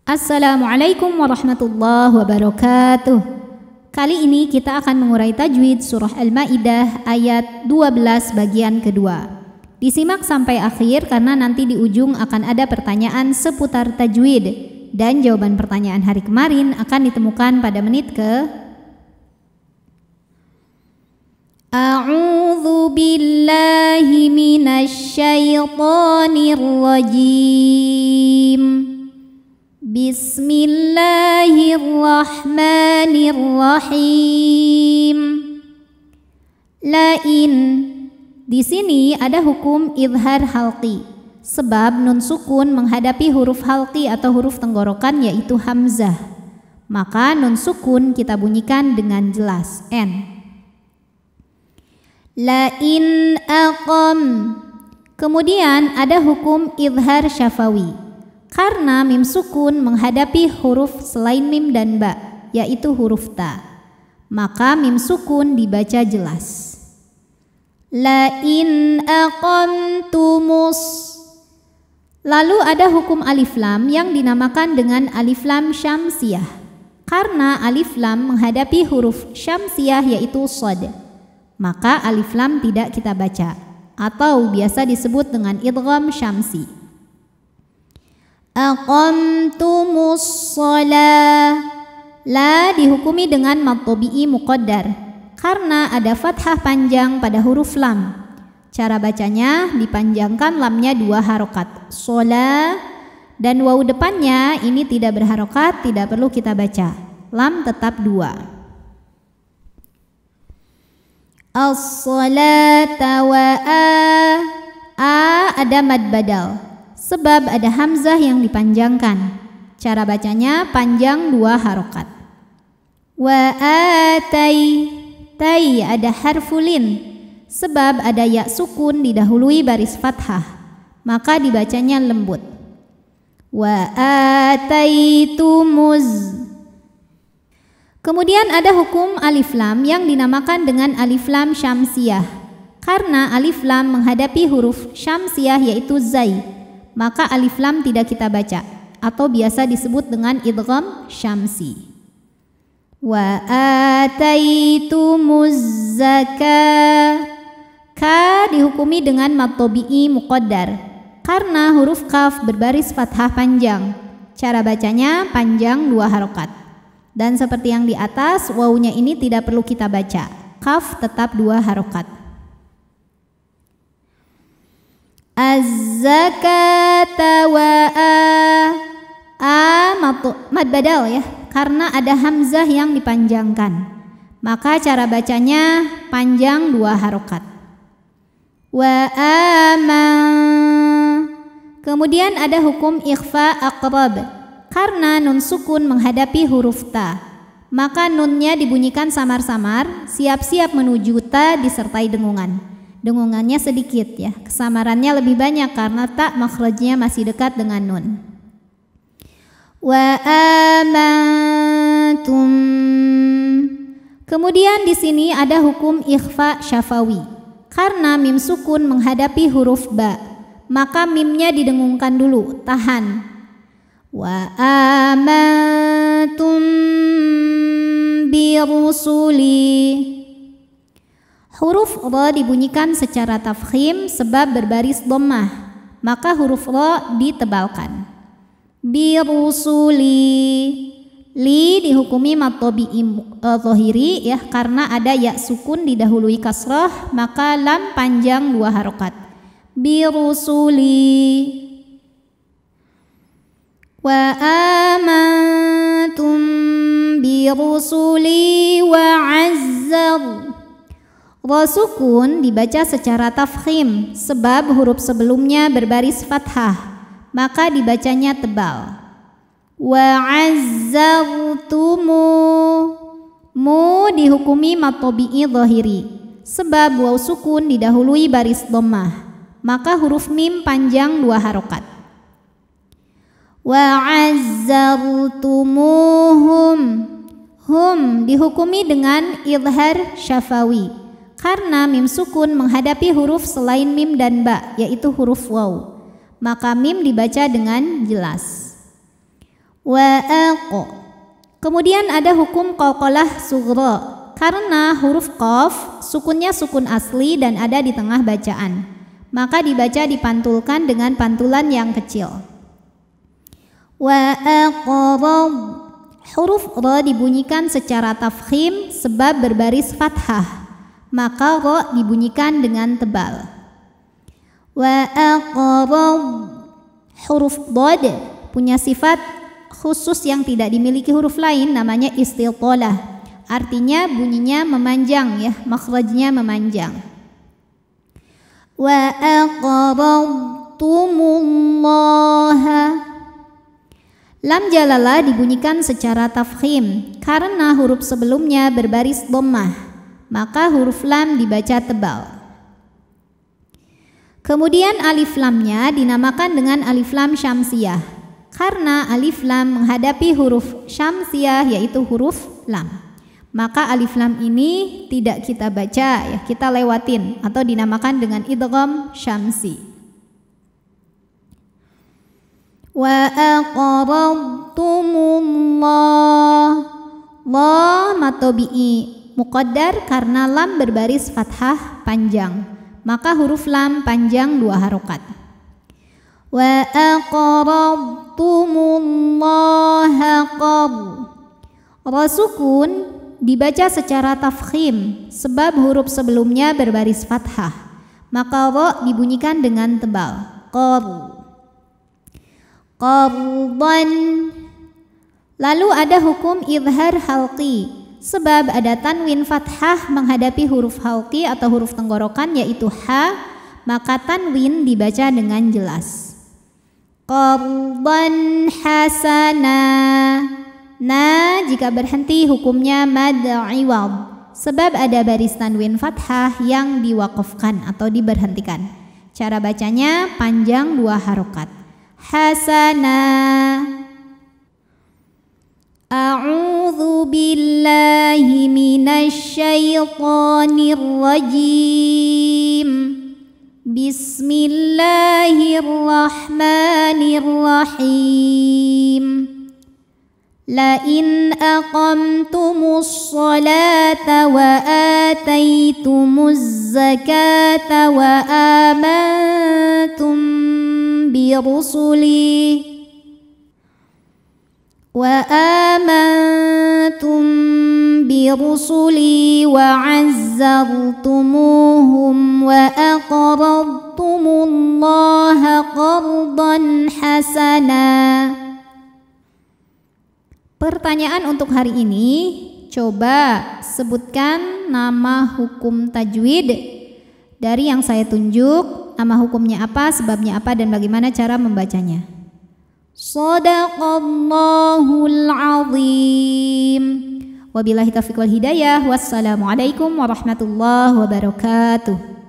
Assalamualaikum warahmatullahi wabarakatuh. Kali ini kita akan mengurai tajwid surah Al-Maidah ayat 12 bagian kedua. Disimak sampai akhir karena nanti di ujung akan ada pertanyaan seputar tajwid dan jawaban pertanyaan hari kemarin akan ditemukan pada menit ke A'udzu billahi minasy syaithanir rajim. Bismillahirrahmanirrahim. Lain. Di sini ada hukum izhar halqi. Sebab nun sukun menghadapi huruf halqi atau huruf tenggorokan yaitu hamzah. Maka nun sukun kita bunyikan dengan jelas n. Lain aqam. Kemudian ada hukum izhar syafawi. Karena mim sukun menghadapi huruf selain mim dan ba, yaitu huruf ta, maka mim sukun dibaca jelas. Lain aqamtumus. Lalu ada hukum alif lam yang dinamakan dengan alif lam syamsiyah. Karena alif lam menghadapi huruf syamsiyah yaitu shad, maka alif lam tidak kita baca, atau biasa disebut dengan idgham syamsi. Aqamtumus shalah. La dihukumi dengan mad tabi'i muqaddar karena ada fathah panjang pada huruf lam. Cara bacanya dipanjangkan lamnya 2 harokat, shalah, dan waw depannya ini tidak berharokat, tidak perlu kita baca. Lam tetap 2. As-salata wa a ada mad badal. Sebab ada hamzah yang dipanjangkan. Cara bacanya panjang 2 harokat. Wa atai. Tai ada harfulin. Sebab ada ya sukun didahului baris fathah. Maka dibacanya lembut. Wa ataitumuz. Kemudian ada hukum alif lam yang dinamakan dengan alif lam syamsiyah. Karena alif lam menghadapi huruf syamsiyah yaitu zai, maka alif lam tidak kita baca atau biasa disebut dengan idgham syamsi. Wa ataitumuz zakah. Ka dihukumi dengan mad tabi'i muqaddar karena huruf kaf berbaris fathah panjang. Cara bacanya panjang 2 harokat. Dan seperti yang di atas, wawunya ini tidak perlu kita baca. Kaf tetap 2 harokat. Az-zakata wa mad badal ya, karena ada hamzah yang dipanjangkan. Maka cara bacanya panjang 2 harokat. Wa ama. Kemudian ada hukum ikhfa aqrab. Karena nun sukun menghadapi huruf ta, maka nunnya dibunyikan samar-samar, siap-siap menuju ta disertai dengungan. Dengungannya sedikit ya, kesamarannya lebih banyak karena tak makhrajnya masih dekat dengan nun. Wa amantum. Kemudian di sini ada hukum ikhfa syafawi. Karena mim sukun menghadapi huruf ba, maka mimnya didengungkan dulu, tahan. Wa amantum birusuli. Huruf ra dibunyikan secara tafkhim sebab berbaris dhammah, maka huruf ra ditebalkan. Birusuli. Li dihukumi mad tabi'i zahiri ya, karena ada ya sukun didahului kasrah, maka lam panjang 2 harokat. Birusuli. Wa amantum birusuli wa azzar. Ra sukun dibaca secara tafkhim sebab huruf sebelumnya berbaris fathah, maka dibacanya tebal. Wa azzartumu. Mu dihukumi mad tabi'i zahiri sebab waw sukun didahului baris dhammah, maka huruf mim panjang 2 harokat. Wa azzartumuhum. Hum dihukumi dengan izhar syafawi karena mim sukun menghadapi huruf selain mim dan ba, yaitu huruf waw, maka mim dibaca dengan jelas. Wa'aq. Kemudian ada hukum qalqalah sughra karena huruf qaf sukunnya sukun asli dan ada di tengah bacaan, maka dibaca dipantulkan dengan pantulan yang kecil. Wa'aqrab. Huruf ra dibunyikan secara tafkhim sebab berbaris fathah, maka ra dibunyikan dengan tebal. Wa'aqrab. Huruf dad punya sifat khusus yang tidak dimiliki huruf lain, namanya istitalah. Artinya bunyinya memanjang ya, makhrajnya memanjang. Wa aqrabtumullaha. Lam jalalah dibunyikan secara tafkhim karena huruf sebelumnya berbaris dhammah, maka huruf lam dibaca tebal. Kemudian alif lamnya dinamakan dengan alif lam syamsiyah karena alif lam menghadapi huruf syamsiyah yaitu huruf lam. Maka alif lam ini tidak kita baca ya, kita lewatin atau dinamakan dengan idgham syamsi. Wa aqrabtumullah. La matobi'i muqaddar karena lam berbaris fathah panjang, maka huruf lam panjang 2 harokat. Wa aqrabtumullaha qar. Ra sukun dibaca secara tafkhim sebab huruf sebelumnya berbaris fathah, maka ra dibunyikan dengan tebal. Qar. Qardan. Lalu ada hukum izhar halqi sebab ada tanwin fathah menghadapi huruf halqi atau huruf tenggorokan yaitu ha, maka tanwin dibaca dengan jelas. Qardan hasana. Na jika berhenti hukumnya mad iwad sebab ada baris tanwin fathah yang diwaqafkan atau diberhentikan. Cara bacanya panjang 2 harokat. Hasana. A'udzu billahi minasy syaithanir rajim. Bismillahirrahmanirrahim. La in aqamtumus salata wa ataitumuz zakata wa amantum bi rusuli wa azzartumuhum wa aqradtumullaha qardan hasana. Pertanyaan untuk hari ini, coba sebutkan nama hukum tajwid dari yang saya tunjuk, nama hukumnya apa, sebabnya apa, dan bagaimana cara membacanya. Shadaqallahul azim. Wabillahi taufiq wal hidayah. Wassalamualaikum warahmatullahi wabarakatuh.